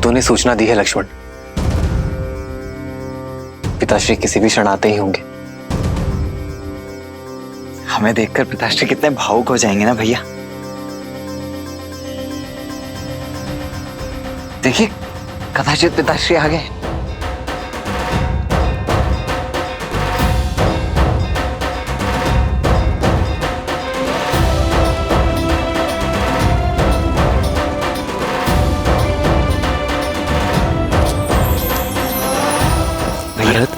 दूतों ने सूचना दी है लक्ष्मण। पिताश्री किसी भी क्षण आते ही होंगे। हमें देखकर पिताश्री कितने भावुक हो जाएंगे ना भैया। देखिए कदाचित पिताश्री आ गए। भरत,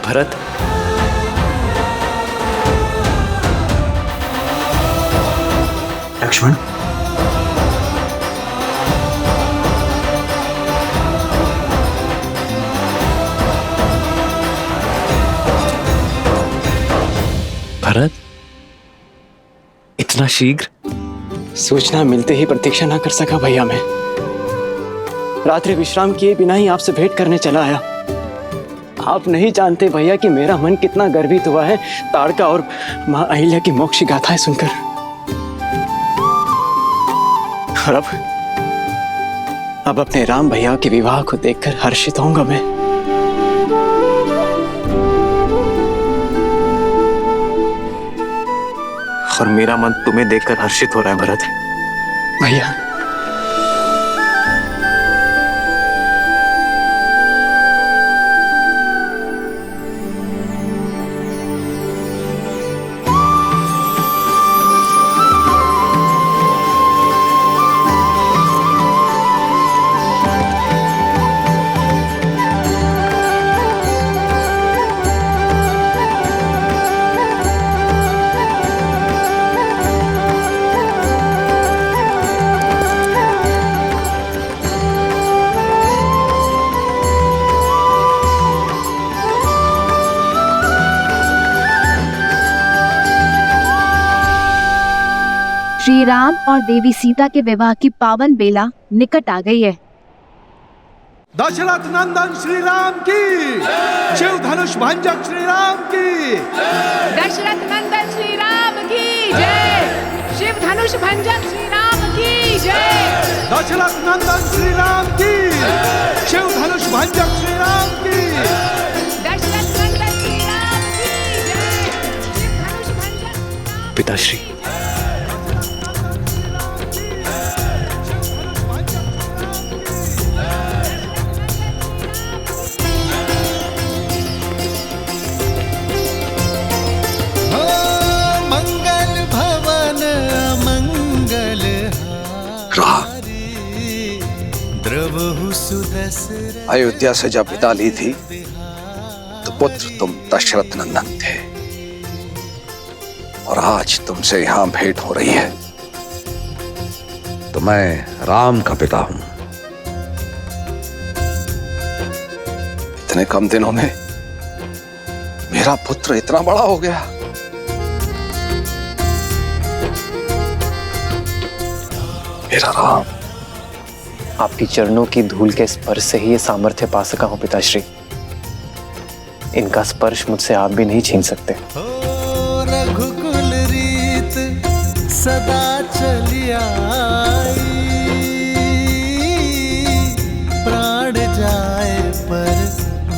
भरत, लक्ष्मण, भरत, इतना शीघ्र? सूचना मिलते ही प्रतीक्षा ना कर सका भैया मैं। रात्रि विश्राम किए बिना ही आपसे भेंट करने चला आया। आप नहीं जानते भैया कि मेरा मन कितना गर्वित हुआ है ताड़का और मां अहिल्या की मोक्ष गाथाएं सुनकर। और अब अपने राम भैया के विवाह को देखकर हर्षित होऊंगा मैं। और मेरा मन तुम्हें देखकर हर्षित हो रहा है भरत। भैया श्री राम और देवी सीता के विवाह की पावन बेला निकट आ गई है। दशरथ नंदन श्री राम की, शिव धनुष भंजक श्री राम की, दशरथ नंदन श्री राम की जय, शिव धनुष भंजक श्री राम की जय, दशरथ नंदन श्री राम की, शिव धनुष भंजक श्री राम की, दशरथ नंदन श्री राम की जय, शिव धनुष भंजक। पिताश्री, अयोध्या से जब विदा ली थी तो पुत्र तुम दशरथ नंदन थे, और आज तुमसे यहां भेंट हो रही है तो मैं राम का पिता हूं। इतने कम दिनों में मेरा पुत्र इतना बड़ा हो गया। मेरा राम। आपकी चरणों की धूल के स्पर्श से ही ये सामर्थ्य पा सका हूं पिताश्री। इनका स्पर्श मुझसे आप भी नहीं छीन सकते। रघुकुल रीत सदा चली आई, प्राण जाए पर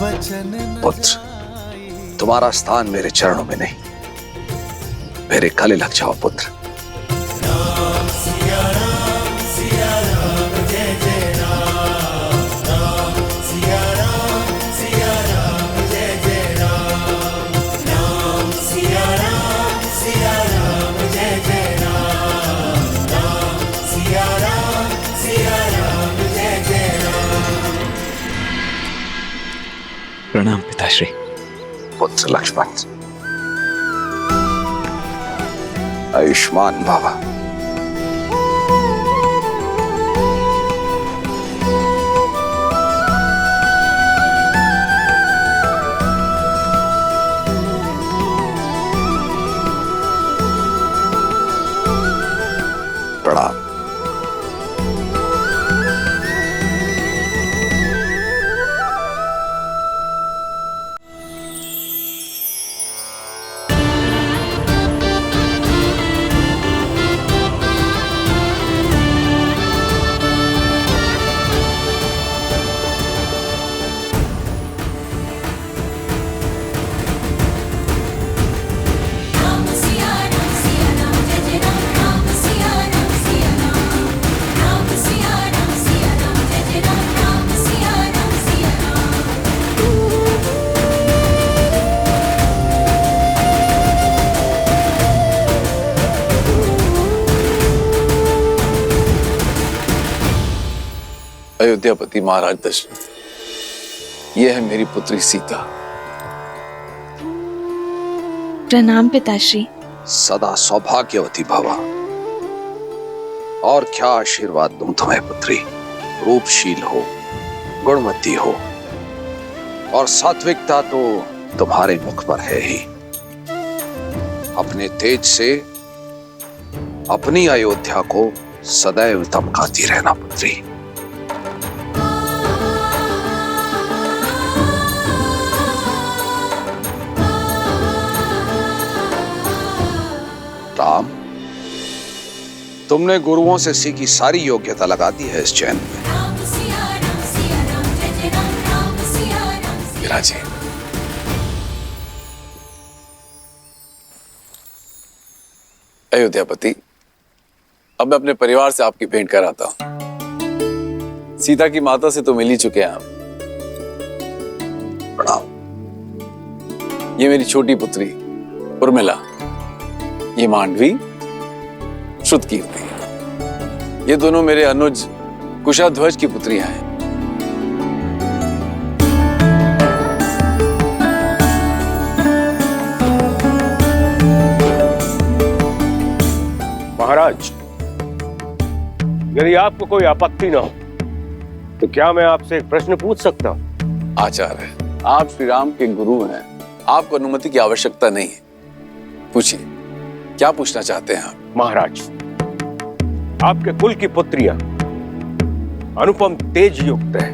वचन न। पुत्र, तुम्हारा स्थान मेरे चरणों में नहीं, मेरे गले लग जाओ पुत्र। प्रणाम पिताश्री। पुत्र लक्ष्मण, आयुष्मान भव। प्रणाम। अयोध्यापति महाराज दशरथ, यह है मेरी पुत्री सीता। प्रणाम पिताश्री। सदा सौभाग्यवती भवा। और क्या आशीर्वाद दूं तुम्हें पुत्री। रूपशील हो, गुणवती हो, और सात्विकता तो तुम्हारे मुख पर है ही। अपने तेज से अपनी अयोध्या को सदैव दमकाती रहना पुत्री। राम, तुमने गुरुओं से सीखी सारी योग्यता लगा दी है इस चैन में। विराजे। अयोध्यापति, अब मैं अपने परिवार से आपकी भेंट कराता हूं। सीता की माता से तो मिल ही चुके हैं आप। प्रणाम। ये मेरी छोटी पुत्री उर्मिला, ये मांडवी श्रुतकीर्ति। ये दोनों मेरे अनुज कुशाध्वज की पुत्रियां हैं। महाराज, यदि आपको कोई आपत्ति न हो तो क्या मैं आपसे एक प्रश्न पूछ सकता हूं? आचार्य, आप श्री राम के गुरु हैं, आपको अनुमति की आवश्यकता नहीं है। पूछिए, क्या पूछना चाहते हैं आप? महाराज, आपके कुल की पुत्रियां अनुपम तेज युक्त है,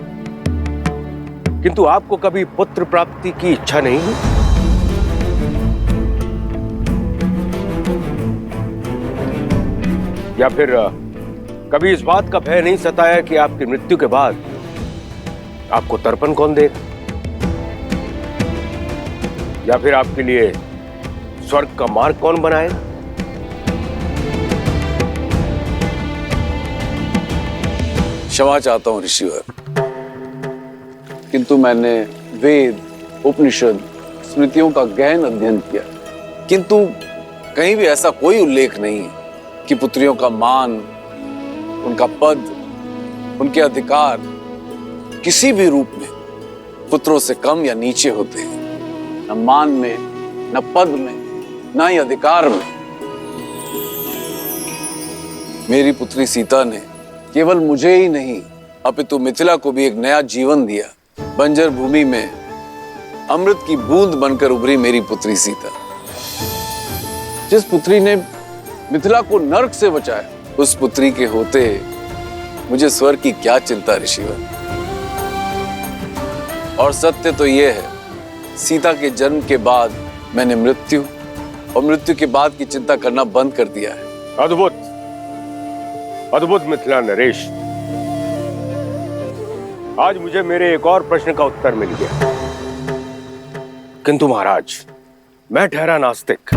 किंतु आपको कभी पुत्र प्राप्ति की इच्छा नहीं है? या फिर कभी इस बात का भय नहीं सताया कि आपकी मृत्यु के बाद आपको तर्पण कौन देगा, या फिर आपके लिए स्वर्ग का मार्ग कौन बनाएगा? क्षमा चाहता हूं ऋषिवर, किंतु मैंने वेद, उपनिषद, स्मृतियों का गहन अध्ययन किया, किंतु कहीं भी ऐसा कोई उल्लेख नहीं है कि पुत्रियों का मान, उनका पद, उनके अधिकार किसी भी रूप में पुत्रों से कम या नीचे होते हैं। न मान में, न पद में, न ही अधिकार में। मेरी पुत्री सीता ने केवल मुझे ही नहीं अपितु मिथिला को भी एक नया जीवन दिया। बंजर भूमि में अमृत की बूंद बनकर उभरी मेरी पुत्री सीता। जिस पुत्री ने मिथिला को नरक से बचाया, उस पुत्री के होते मुझे स्वर्ग की क्या चिंता ऋषिवर। और सत्य तो यह है, सीता के जन्म के बाद मैंने मृत्यु और मृत्यु के बाद की चिंता करना बंद कर दिया है। अद्भुत, अद्भुत मिथिला नरेश। आज मुझे मेरे एक और प्रश्न का उत्तर मिल गया। किंतु महाराज, मैं ठहरा नास्तिक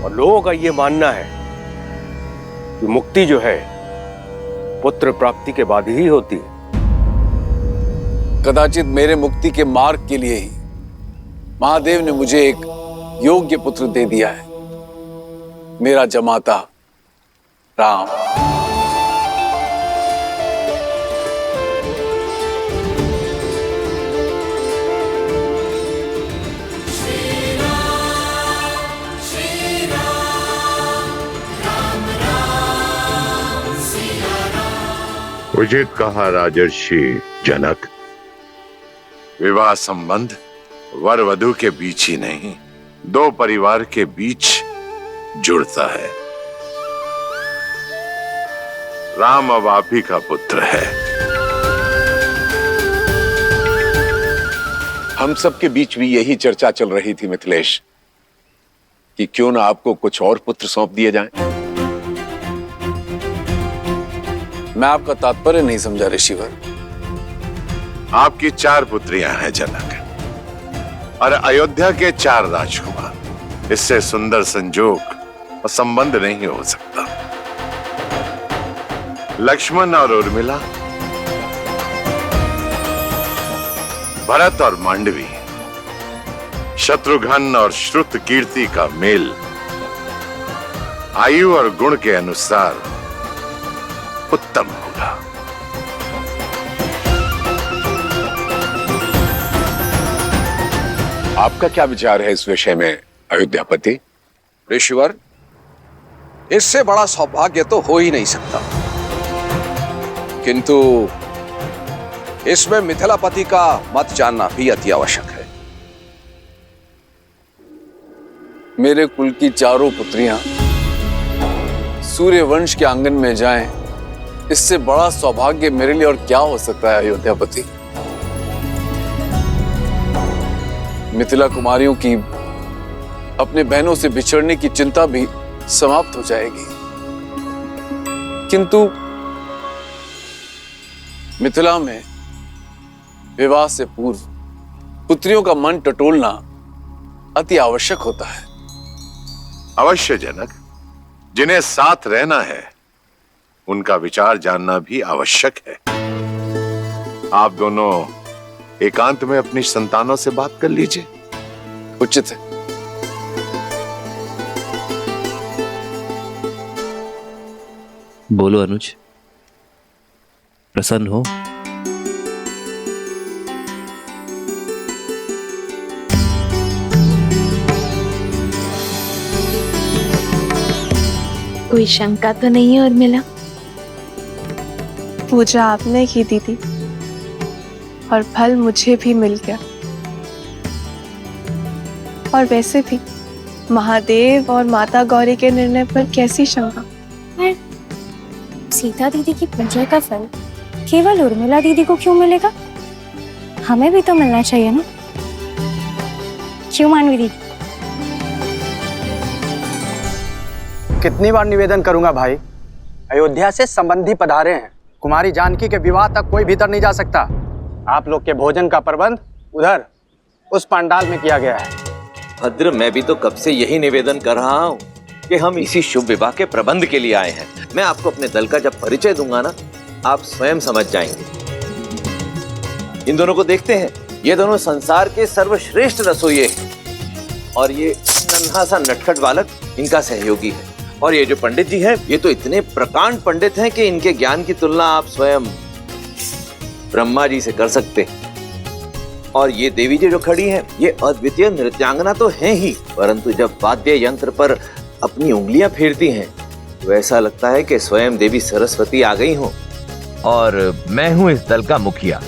और लोगों का यह मानना है कि मुक्ति जो है पुत्र प्राप्ति के बाद ही होती है। कदाचित मेरे मुक्ति के मार्ग के लिए ही महादेव ने मुझे एक योग्य पुत्र दे दिया है, मेरा जमाता राम। उचित कहा राजर्षि जनक। विवाह संबंध वर वधू के बीच ही नहीं, दो परिवार के बीच जुड़ता है। राम अब आप ही का पुत्र है। हम सबके बीच भी यही चर्चा चल रही थी मिथिलेश, कि क्यों ना आपको कुछ और पुत्र सौंप दिए जाएं। मैं आपका तात्पर्य नहीं समझा ऋषिवर। आपकी 4 पुत्रियां हैं जनक, और अयोध्या के 4 राजकुमार। इससे सुंदर संजोग और संबंध नहीं हो सकता। लक्ष्मण और उर्मिला, भरत और मांडवी, शत्रुघ्न और श्रुतकीर्ति का मेल आयु और गुण के अनुसार उत्तम होगा। आपका क्या विचार है इस विषय में अयोध्यापति? ऋषिवर, इससे बड़ा सौभाग्य तो हो ही नहीं सकता, किंतु इसमें मिथिलापति का मत जानना भी अति आवश्यक है। मेरे कुल की चारों पुत्रियां सूर्य वंश के आंगन में जाएं, इससे बड़ा सौभाग्य मेरे लिए और क्या हो सकता है अयोध्यापति। मिथिला कुमारियों की अपने बहनों से बिछड़ने की चिंता भी समाप्त हो जाएगी, किंतु मिथिला में विवाह से पूर्व पुत्रियों का मन टटोलना अति आवश्यक होता है। अवश्य जनक, जिन्हें साथ रहना है उनका विचार जानना भी आवश्यक है। आप दोनों एकांत में अपनी संतानों से बात कर लीजिए। उचित है। बोलो अनुज, प्रसन्न हो? कोई शंका तो नहीं है उर्मिला? पूजा आपने की दीदी, और फल मुझे भी मिल गया। और वैसे भी महादेव और माता गौरी के निर्णय पर कैसी शंका? सीता दीदी की पूजा का फल केवल उर्मिला दीदी को क्यों मिलेगा? हमें भी तो मिलना चाहिए ना, क्यों मानवी दीदी? कितनी बार निवेदन करूंगा भाई? अयोध्या से संबंधी पधारे हैं, कुमारी जानकी के विवाह तक कोई भीतर नहीं जा सकता। आप लोग के भोजन का प्रबंध उधर उस पंडाल में किया गया है। भद्र, मैं भी तो कब से यही निवेदन कर रहा हूँ कि हम इसी शुभ विवाह के प्रबंध के लिए आए हैं। मैं आपको अपने दल का जब परिचय दूंगा ना, आप स्वयं समझ जाएंगे। इन दोनों को देखते हैं, ये दोनों संसार के सर्वश्रेष्ठ रसोइये हैं, और ये नन्हा सा नटखट बालक इनका सहयोगी है। और ये जो पंडित जी हैं, ये तो इतने प्रकांड पंडित हैं कि इनके ज्ञान की तुलना आप स्वयं ब्रह्मा जी से कर सकते। और ये देवी जी जो खड़ी हैं, ये अद्वितीय नृत्यांगना तो हैं ही, परंतु जब वाद्य यंत्र पर अपनी उंगलियां फेरती हैं तो ऐसा लगता है कि स्वयं देवी सरस्वती आ गई हो। और मैं हूं इस दल का मुखिया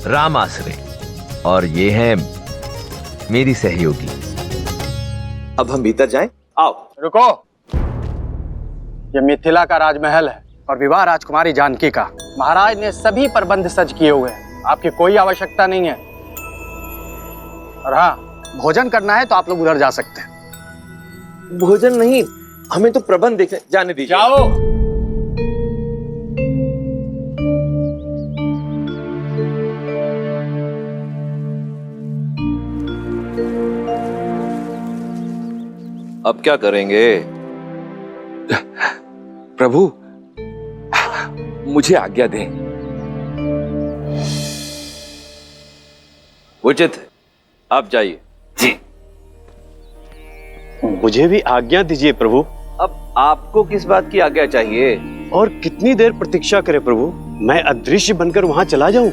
राम आसरे, और ये हैं मेरी सहयोगी। अब हम भीतर जाएं? आओ। रुको, ये मिथिला का राजमहल है और विवाह राजकुमारी जानकी का। महाराज ने सभी प्रबंध सज किए हुए हैं, आपकी कोई आवश्यकता नहीं है। और हाँ, भोजन करना है तो आप लोग उधर जा सकते हैं। भोजन नहीं, हमें तो प्रबंध देखने जाने दीजिए। जाओ। अब क्या करेंगे? प्रभु, मुझे आज्ञा दें। उचित है, आप जाइए। जी। मुझे भी आज्ञा दीजिए प्रभु। अब आपको किस बात की आज्ञा चाहिए? और कितनी देर प्रतीक्षा करें प्रभु? मैं अदृश्य बनकर वहां चला जाऊं?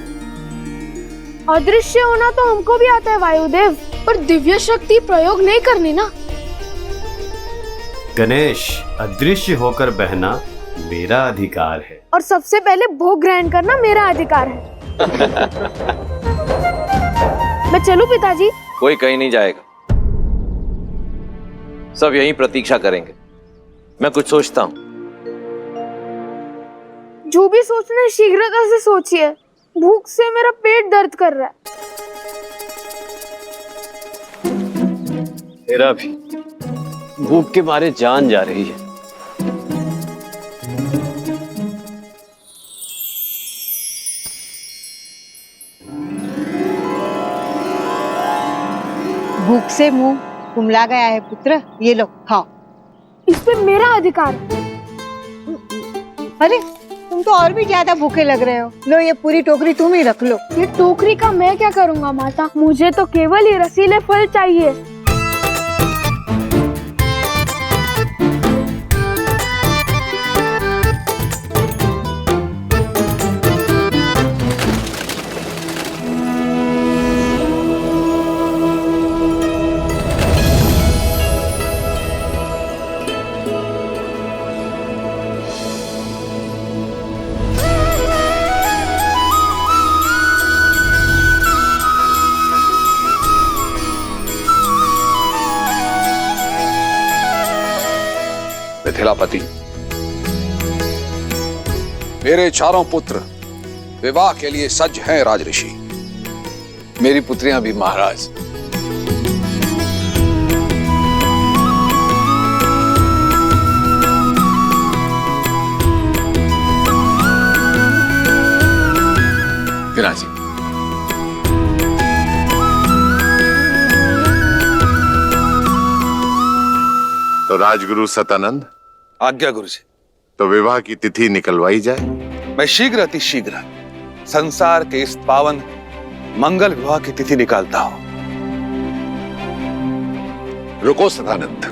अदृश्य होना तो हमको भी आता है वायुदेव, पर दिव्य शक्ति प्रयोग नहीं करनी ना। गणेश, अदृश्य होकर बहना मेरा अधिकार है, और सबसे पहले भोग ग्रहण करना मेरा अधिकार है। मैं चलूं पिताजी? कोई कहीं नहीं जाएगा, सब यहीं प्रतीक्षा करेंगे। मैं कुछ सोचता हूँ। जो भी सोचना है शीघ्रता से सोचिए, भूख से मेरा पेट दर्द कर रहा है। मेरा भी भूख के मारे जान जा रही है। भूख से मुंह कुमला गया है पुत्र, ये लो खाओ। इस पे मेरा अधिकार। अरे तुम तो और भी ज्यादा भूखे लग रहे हो। लो ये पूरी टोकरी तुम ही रख लो। ये टोकरी का मैं क्या करूंगा माता? मुझे तो केवल ये रसीले फल चाहिए। मिथिलापति, मेरे चारों पुत्र विवाह के लिए सज्ज हैं राजऋषि। मेरी पुत्रियां भी महाराज। विराजी। तो राजगुरु सतानंद, आज्ञा गुरु जी। तो विवाह की तिथि निकलवाई जाए। मैं शीघ्र अतिशीघ्र संसार के इस पावन मंगल विवाह की तिथि निकालता हूं। रुको सदानंद,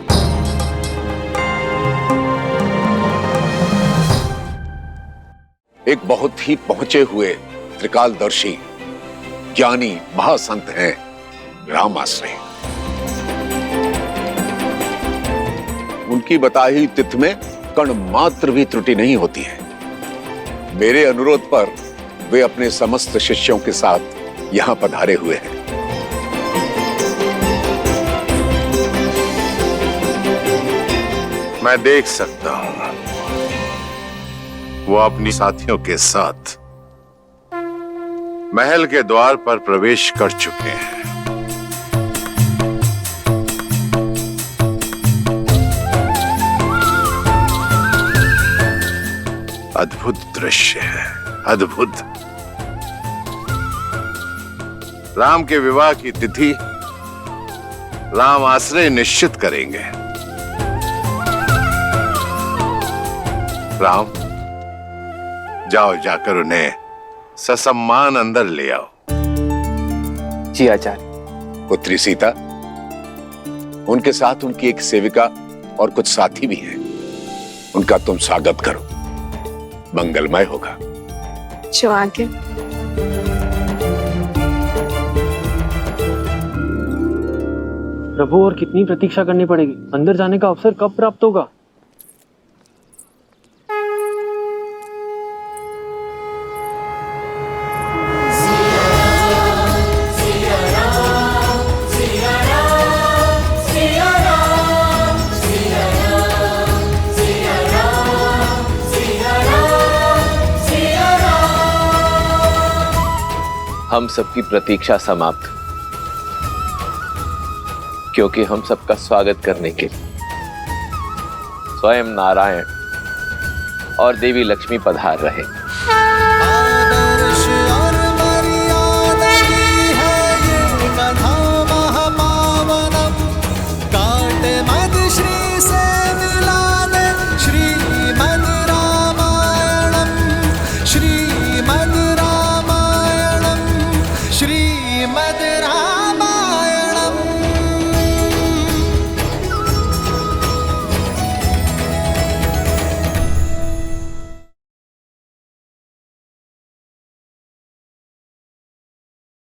एक बहुत ही पहुंचे हुए त्रिकालदर्शी ज्ञानी महासंत हैं रामाश्रय। उनकी बताई तिथि में कण मात्र भी त्रुटि नहीं होती है। मेरे अनुरोध पर वे अपने समस्त शिष्यों के साथ यहां पधारे हुए हैं। मैं देख सकता हूं वो अपनी साथियों के साथ महल के द्वार पर प्रवेश कर चुके हैं। अद्भुत दृश्य है, अद्भुत। राम के विवाह की तिथि राम आश्रय निश्चित करेंगे। राम, जाओ जाकर उन्हें ससम्मान अंदर ले आओ। जी आचार्य। पुत्री सीता, उनके साथ उनकी एक सेविका और कुछ साथी भी हैं। उनका तुम स्वागत करो, मंगलमय होगा। जो आगे। प्रभु, और कितनी प्रतीक्षा करनी पड़ेगी? अंदर जाने का अवसर कब प्राप्त होगा? हम सबकी प्रतीक्षा समाप्त, क्योंकि हम सबका स्वागत करने के लिए स्वयं नारायण और देवी लक्ष्मी पधार रहे।